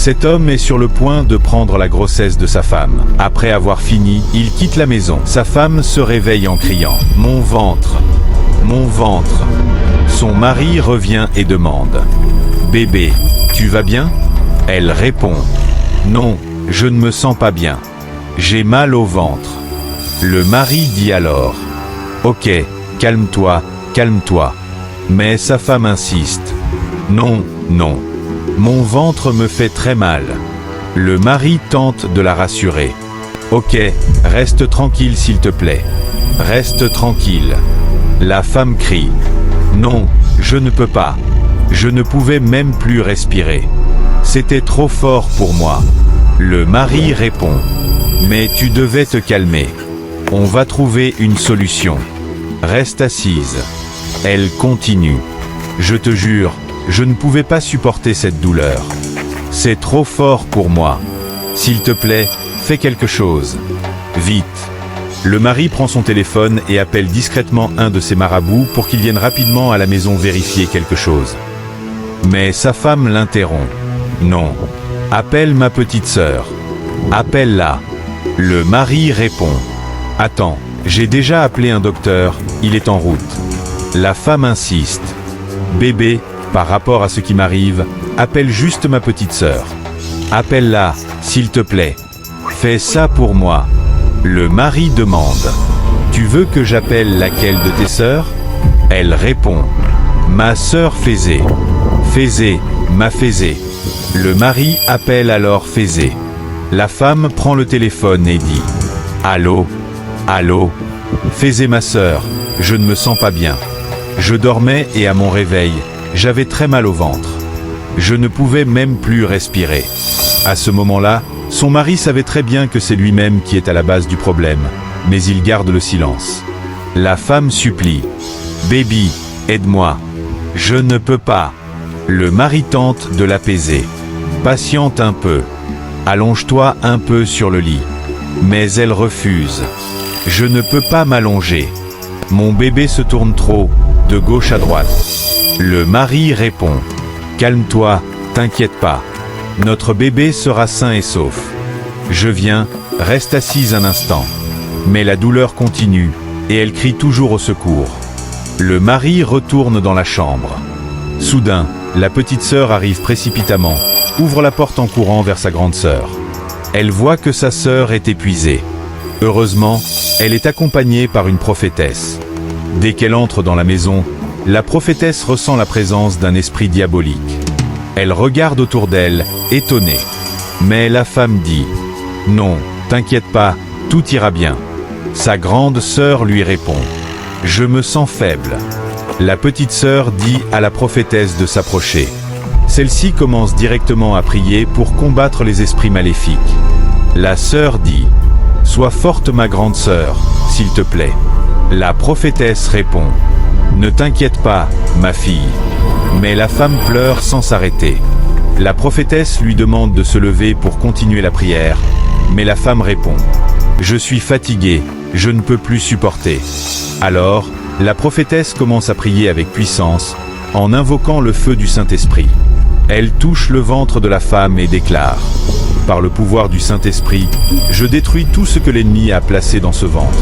Cet homme est sur le point de prendre la grossesse de sa femme. Après avoir fini, il quitte la maison. Sa femme se réveille en criant « Mon ventre ! Mon ventre !» Son mari revient et demande « Bébé, tu vas bien ?» Elle répond « Non, je ne me sens pas bien. J'ai mal au ventre. » Le mari dit alors « Ok, calme-toi, calme-toi. » Mais sa femme insiste « Non, non. Mon ventre me fait très mal. » Le mari tente de la rassurer. « Ok, reste tranquille s'il te plaît. Reste tranquille. » La femme crie. « Non, je ne peux pas. Je ne pouvais même plus respirer. C'était trop fort pour moi. » Le mari répond. « Mais tu devais te calmer. On va trouver une solution. Reste assise. » Elle continue. « Je te jure, je ne pouvais pas supporter cette douleur. C'est trop fort pour moi. S'il te plaît, fais quelque chose. Vite. » Le mari prend son téléphone et appelle discrètement un de ses marabouts pour qu'il vienne rapidement à la maison vérifier quelque chose. Mais sa femme l'interrompt. « Non. Appelle ma petite sœur. Appelle-la. » Le mari répond. « Attends, j'ai déjà appelé un docteur, il est en route. » La femme insiste. « Bébé, par rapport à ce qui m'arrive, appelle juste ma petite sœur. Appelle-la, s'il te plaît. Fais ça pour moi. » Le mari demande. « Tu veux que j'appelle laquelle de tes sœurs ?» Elle répond. « Ma sœur Fézé. Fézé, ma Fézé. » Le mari appelle alors Fézé. La femme prend le téléphone et dit « Allô? Allô? Fézé ma sœur, je ne me sens pas bien. Je dormais et à mon réveil, j'avais très mal au ventre. Je ne pouvais même plus respirer. » À ce moment-là, son mari savait très bien que c'est lui-même qui est à la base du problème, mais il garde le silence. La femme supplie. « Baby, aide-moi. Je ne peux pas. » Le mari tente de l'apaiser. « Patiente un peu. Allonge-toi un peu sur le lit. » Mais elle refuse. « Je ne peux pas m'allonger. Mon bébé se tourne trop, de gauche à droite. » Le mari répond. « Calme-toi, t'inquiète pas. Notre bébé sera sain et sauf. Je viens, reste assise un instant. » Mais la douleur continue, et elle crie toujours au secours. Le mari retourne dans la chambre. Soudain, la petite sœur arrive précipitamment, ouvre la porte en courant vers sa grande sœur. Elle voit que sa sœur est épuisée. Heureusement, elle est accompagnée par une prophétesse. Dès qu'elle entre dans la maison, la prophétesse ressent la présence d'un esprit diabolique. Elle regarde autour d'elle, étonnée. Mais la femme dit « Non, t'inquiète pas, tout ira bien. » Sa grande sœur lui répond « Je me sens faible. » La petite sœur dit à la prophétesse de s'approcher. Celle-ci commence directement à prier pour combattre les esprits maléfiques. La sœur dit « Sois forte ma grande sœur, s'il te plaît. » La prophétesse répond « Ne t'inquiète pas, ma fille. » Mais la femme pleure sans s'arrêter. La prophétesse lui demande de se lever pour continuer la prière, mais la femme répond « Je suis fatiguée, je ne peux plus supporter. » Alors, la prophétesse commence à prier avec puissance, en invoquant le feu du Saint-Esprit. Elle touche le ventre de la femme et déclare « Par le pouvoir du Saint-Esprit, je détruis tout ce que l'ennemi a placé dans ce ventre.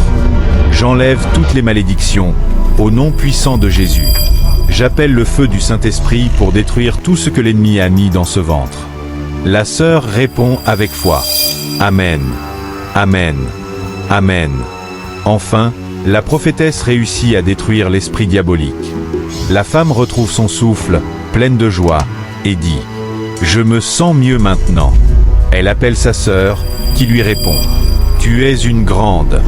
J'enlève toutes les malédictions, au nom puissant de Jésus. J'appelle le feu du Saint-Esprit pour détruire tout ce que l'ennemi a mis dans ce ventre. » La sœur répond avec foi « Amen, Amen, Amen. » Enfin, la prophétesse réussit à détruire l'esprit diabolique. La femme retrouve son souffle, pleine de joie, et dit « Je me sens mieux maintenant. » Elle appelle sa sœur, qui lui répond « Tu es une grande. »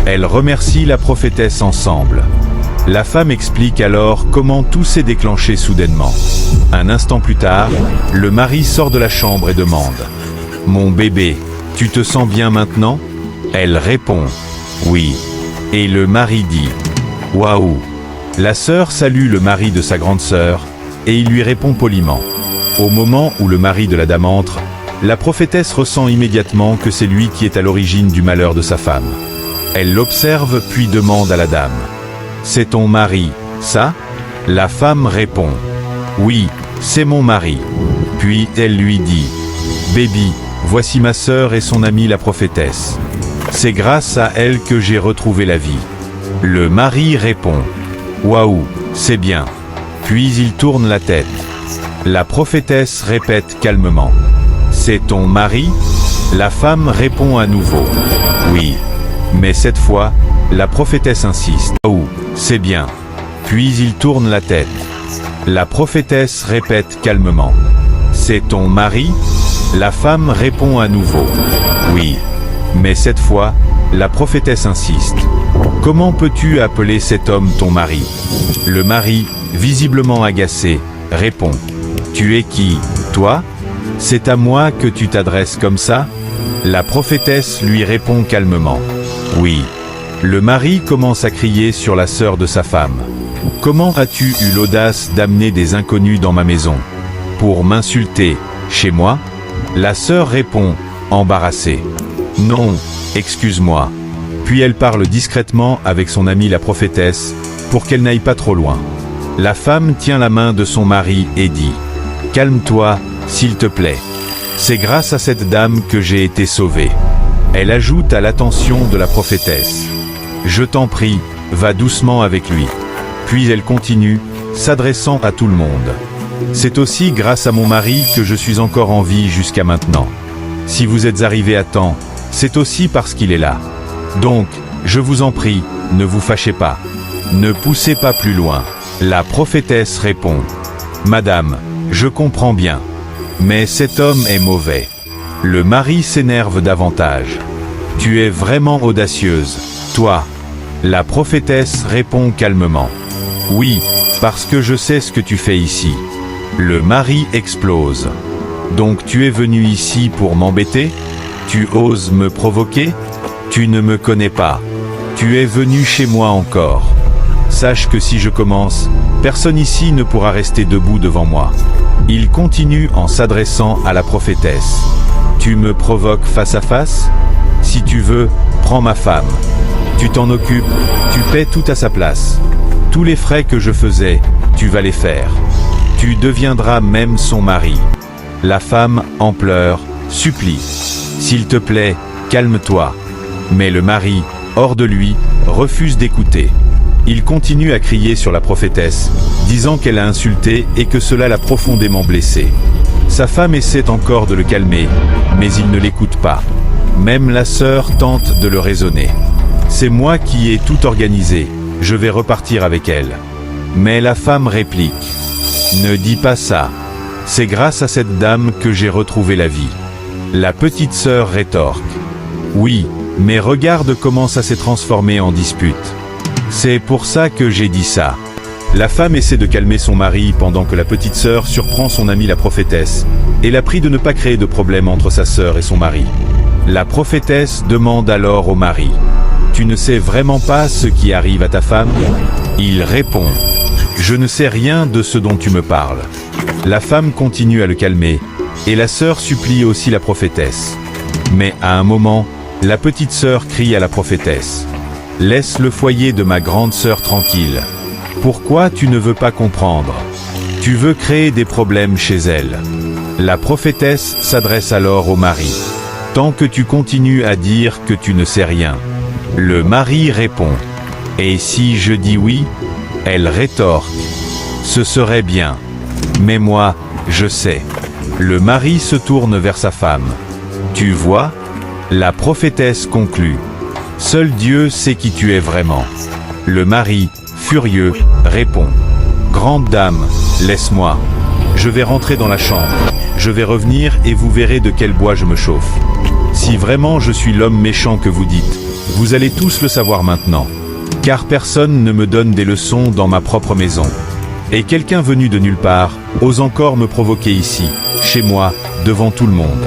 Elle remercie la prophétesse ensemble. La femme explique alors comment tout s'est déclenché soudainement. Un instant plus tard, le mari sort de la chambre et demande « Mon bébé, tu te sens bien maintenant ?» Elle répond « Oui. » Et le mari dit « Waouh !» La sœur salue le mari de sa grande sœur, et il lui répond poliment. Au moment où le mari de la dame entre, la prophétesse ressent immédiatement que c'est lui qui est à l'origine du malheur de sa femme. Elle l'observe puis demande à la dame « C'est ton mari, ça ?» La femme répond « Oui, c'est mon mari. » Puis elle lui dit « Baby, voici ma sœur et son amie la prophétesse. C'est grâce à elle que j'ai retrouvé la vie. Le mari répond. Waouh, c'est bien. Puis il tourne la tête. La prophétesse répète calmement. C'est ton mari? La femme répond à nouveau. Oui. Mais cette fois, la prophétesse insiste. Waouh, c'est bien. Puis il tourne la tête. La prophétesse répète calmement. C'est ton mari? La femme répond à nouveau. Oui. Mais cette fois, la prophétesse insiste. Comment peux-tu appeler cet homme ton mari? Le mari, visiblement agacé, répond. Tu es qui, toi? C'est à moi que tu t'adresses comme ça? La prophétesse lui répond calmement. Oui. Le mari commence à crier sur la sœur de sa femme. Comment as-tu eu l'audace d'amener des inconnus dans ma maison? Pour m'insulter, chez moi? La sœur répond, embarrassée. Non, excuse-moi. Puis elle parle discrètement avec son amie la prophétesse, pour qu'elle n'aille pas trop loin. La femme tient la main de son mari et dit, « Calme-toi, s'il te plaît. C'est grâce à cette dame que j'ai été sauvée. » Elle ajoute à l'attention de la prophétesse, « Je t'en prie, va doucement avec lui. » Puis elle continue, s'adressant à tout le monde. « C'est aussi grâce à mon mari que je suis encore en vie jusqu'à maintenant. Si vous êtes arrivés à temps, c'est aussi parce qu'il est là. Donc, je vous en prie, ne vous fâchez pas. Ne poussez pas plus loin. » La prophétesse répond, « Madame, je comprends bien. Mais cet homme est mauvais. » Le mari s'énerve davantage. « Tu es vraiment audacieuse, toi. » La prophétesse répond calmement. « Oui, parce que je sais ce que tu fais ici. » Le mari explose. « Donc tu es venu ici pour m'embêter? Tu oses me provoquer? Tu ne me connais pas. Tu es venu chez moi encore. Sache que si je commence, personne ici ne pourra rester debout devant moi. » Il continue en s'adressant à la prophétesse. « Tu me provoques face à face? Si tu veux, prends ma femme. Tu t'en occupes, tu paies tout à sa place. Tous les frais que je faisais, tu vas les faire. Tu deviendras même son mari. » La femme, en pleurs, supplie. « S'il te plaît, calme-toi. » Mais le mari, hors de lui, refuse d'écouter. Il continue à crier sur la prophétesse, disant qu'elle a insulté et que cela l'a profondément blessé. Sa femme essaie encore de le calmer, mais il ne l'écoute pas. Même la sœur tente de le raisonner. « C'est moi qui ai tout organisé, je vais repartir avec elle. » Mais la femme réplique. « Ne dis pas ça. C'est grâce à cette dame que j'ai retrouvé la vie. » La petite sœur rétorque. « Oui, mais regarde comment ça s'est transformé en dispute. C'est pour ça que j'ai dit ça. » La femme essaie de calmer son mari pendant que la petite sœur surprend son amie la prophétesse et la prie de ne pas créer de problème entre sa sœur et son mari. La prophétesse demande alors au mari, « Tu ne sais vraiment pas ce qui arrive à ta femme ?» Il répond, « Je ne sais rien de ce dont tu me parles. » La femme continue à le calmer et la sœur supplie aussi la prophétesse. Mais à un moment, la petite sœur crie à la prophétesse, « Laisse le foyer de ma grande sœur tranquille. Pourquoi tu ne veux pas comprendre? Tu veux créer des problèmes chez elle. » La prophétesse s'adresse alors au mari. « Tant que tu continues à dire que tu ne sais rien. » Le mari répond. « Et si je dis oui ?» Elle rétorque. « Ce serait bien. Mais moi, je sais. » Le mari se tourne vers sa femme. « Tu vois ?» La prophétesse conclut. « Seul Dieu sait qui tu es vraiment. » Le mari, furieux, répond. « Grande dame, laisse-moi. Je vais rentrer dans la chambre. Je vais revenir et vous verrez de quel bois je me chauffe. Si vraiment je suis l'homme méchant que vous dites, vous allez tous le savoir maintenant. Car personne ne me donne des leçons dans ma propre maison. Et quelqu'un venu de nulle part ose encore me provoquer ici, chez moi, devant tout le monde. »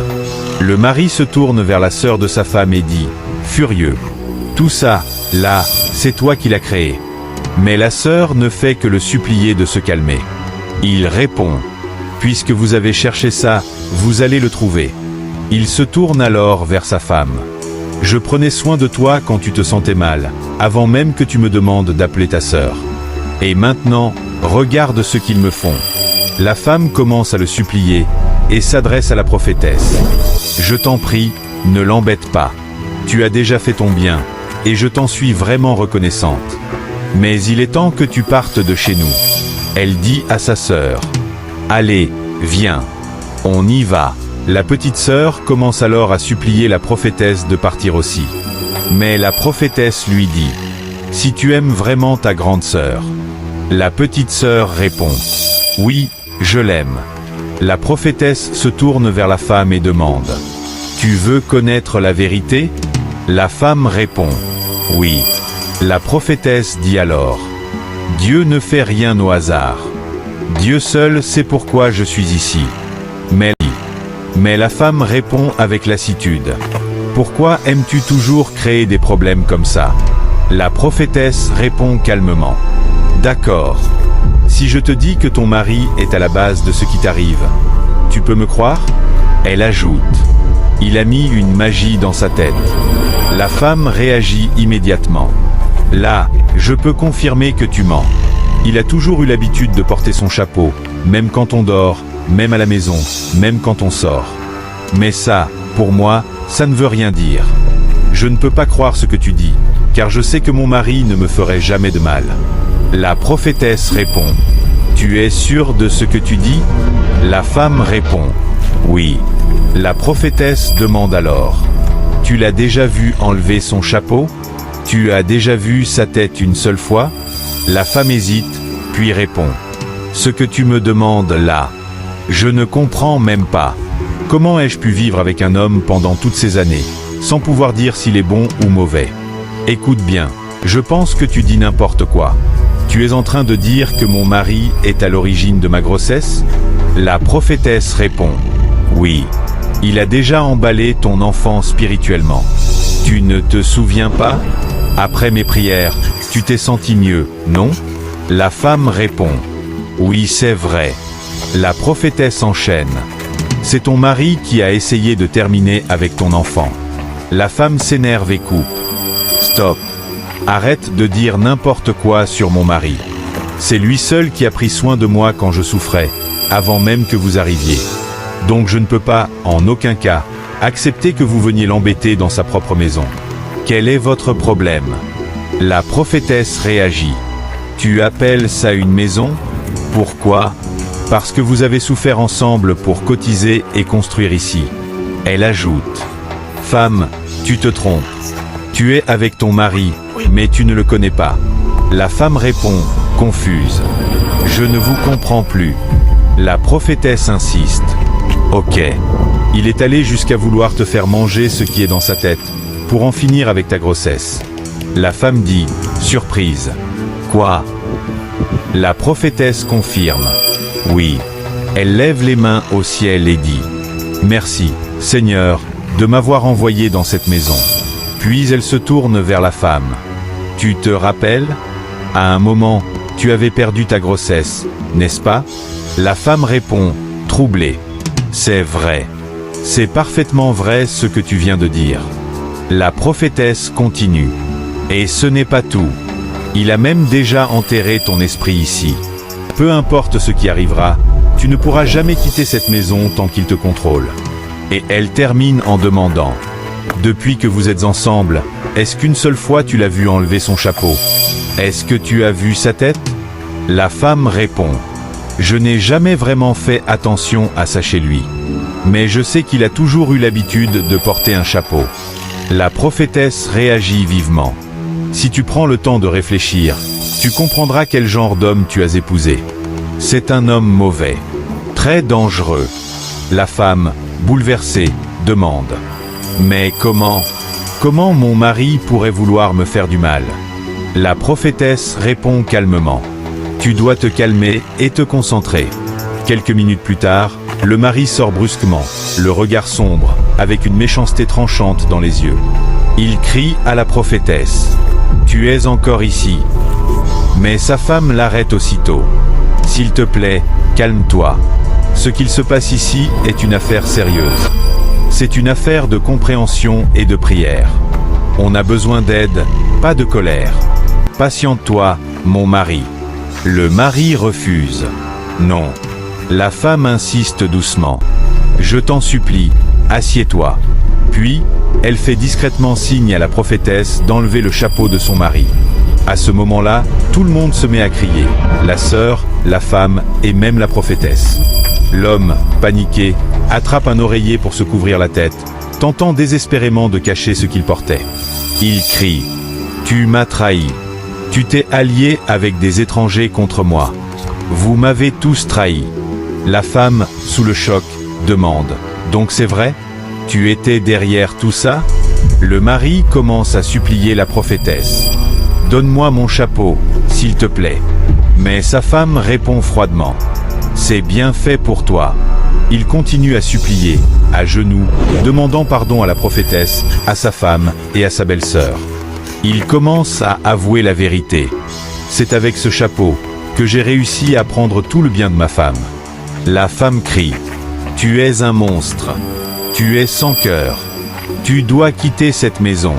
Le mari se tourne vers la sœur de sa femme et dit, furieux, « Tout ça, là, c'est toi qui l'as créé. » Mais la sœur ne fait que le supplier de se calmer. Il répond, « Puisque vous avez cherché ça, vous allez le trouver. » Il se tourne alors vers sa femme. « Je prenais soin de toi quand tu te sentais mal, avant même que tu me demandes d'appeler ta sœur. Et maintenant, regarde ce qu'ils me font. » La femme commence à le supplier, et s'adresse à la prophétesse. « Je t'en prie, ne l'embête pas. Tu as déjà fait ton bien, et je t'en suis vraiment reconnaissante. Mais il est temps que tu partes de chez nous. » Elle dit à sa sœur. « Allez, viens. On y va. » La petite sœur commence alors à supplier la prophétesse de partir aussi. Mais la prophétesse lui dit « Si tu aimes vraiment ta grande sœur ?» La petite sœur répond « Oui, je l'aime. » La prophétesse se tourne vers la femme et demande « Tu veux connaître la vérité ?» La femme répond « Oui. » La prophétesse dit alors « Dieu ne fait rien au hasard. Dieu seul sait pourquoi je suis ici. » Mais la femme répond avec lassitude « Pourquoi aimes-tu toujours créer des problèmes comme ça ?» La prophétesse répond calmement « D'accord. Si je te dis que ton mari est à la base de ce qui t'arrive, tu peux me croire ?» Elle ajoute « Il a mis une magie dans sa tête. » La femme réagit immédiatement. « Là, je peux confirmer que tu mens. Il a toujours eu l'habitude de porter son chapeau, même quand on dort, même à la maison, même quand on sort. Mais ça, pour moi, ça ne veut rien dire. Je ne peux pas croire ce que tu dis, car je sais que mon mari ne me ferait jamais de mal. » La prophétesse répond « Tu es sûre de ce que tu dis ?» La femme répond « Oui. » La prophétesse demande alors « Tu l'as déjà vu enlever son chapeau ? Tu as déjà vu sa tête une seule fois ?» La femme hésite, puis répond « Ce que tu me demandes là, je ne comprends même pas. Comment ai-je pu vivre avec un homme pendant toutes ces années, sans pouvoir dire s'il est bon ou mauvais ? Écoute bien, je pense que tu dis n'importe quoi. Tu es en train de dire que mon mari est à l'origine de ma grossesse ? » La prophétesse répond « Oui. Il a déjà emballé ton enfant spirituellement. Tu ne te souviens pas ? Après mes prières, tu t'es senti mieux, non ? » La femme répond « Oui, c'est vrai. » La prophétesse enchaîne « C'est ton mari qui a essayé de terminer avec ton enfant. » La femme s'énerve et coupe « Stop. Arrête de dire n'importe quoi sur mon mari. C'est lui seul qui a pris soin de moi quand je souffrais, avant même que vous arriviez. Donc je ne peux pas, en aucun cas, accepter que vous veniez l'embêter dans sa propre maison. Quel est votre problème ? » La prophétesse réagit. « Tu appelles ça une maison ? Pourquoi ? Parce que vous avez souffert ensemble pour cotiser et construire ici. » Elle ajoute. « Femme, tu te trompes. Tu es avec ton mari, mais tu ne le connais pas. » La femme répond, confuse. « Je ne vous comprends plus. » La prophétesse insiste. « Ok. Il est allé jusqu'à vouloir te faire manger ce qui est dans sa tête, pour en finir avec ta grossesse. » La femme dit, surprise. « Quoi ? » La prophétesse confirme. « Oui. » Elle lève les mains au ciel et dit « Merci, Seigneur, de m'avoir envoyé dans cette maison. » Puis elle se tourne vers la femme. « Tu te rappelles ? À un moment, tu avais perdu ta grossesse, n'est-ce pas ? » La femme répond, troublée. « C'est vrai. C'est parfaitement vrai ce que tu viens de dire. » La prophétesse continue. « Et ce n'est pas tout. Il a même déjà enterré ton esprit ici. Peu importe ce qui arrivera, tu ne pourras jamais quitter cette maison tant qu'il te contrôle. » Et elle termine en demandant « Depuis que vous êtes ensemble, est-ce qu'une seule fois tu l'as vu enlever son chapeau ? Est-ce que tu as vu sa tête ?» La femme répond « Je n'ai jamais vraiment fait attention à ça chez lui. Mais je sais qu'il a toujours eu l'habitude de porter un chapeau. » La prophétesse réagit vivement. « Si tu prends le temps de réfléchir, tu comprendras quel genre d'homme tu as épousé. C'est un homme mauvais, très dangereux. » La femme, bouleversée, demande « Mais comment mon mari pourrait vouloir me faire du mal ?» La prophétesse répond calmement « Tu dois te calmer et te concentrer. » Quelques minutes plus tard, le mari sort brusquement, le regard sombre, avec une méchanceté tranchante dans les yeux. Il crie à la prophétesse « Tu es encore ici ?» Mais sa femme l'arrête aussitôt. « S'il te plaît, calme-toi. Ce qu'il se passe ici est une affaire sérieuse. C'est une affaire de compréhension et de prière. On a besoin d'aide, pas de colère. Patiente-toi, mon mari. » Le mari refuse. « Non. » La femme insiste doucement. « Je t'en supplie, assieds-toi. » Puis, elle fait discrètement signe à la prophétesse d'enlever le chapeau de son mari. À ce moment-là, tout le monde se met à crier. La sœur, la femme et même la prophétesse. L'homme, paniqué, attrape un oreiller pour se couvrir la tête, tentant désespérément de cacher ce qu'il portait. Il crie « Tu m'as trahi. Tu t'es allié avec des étrangers contre moi. Vous m'avez tous trahi. » La femme, sous le choc, demande « Donc c'est vrai ? Tu étais derrière tout ça ?» Le mari commence à supplier la prophétesse. « Donne-moi mon chapeau, s'il te plaît. » Mais sa femme répond froidement. « C'est bien fait pour toi. » Il continue à supplier, à genoux, demandant pardon à la prophétesse, à sa femme et à sa belle-sœur. Il commence à avouer la vérité. « C'est avec ce chapeau que j'ai réussi à prendre tout le bien de ma femme. » La femme crie. « Tu es un monstre. Tu es sans cœur. Tu dois quitter cette maison. »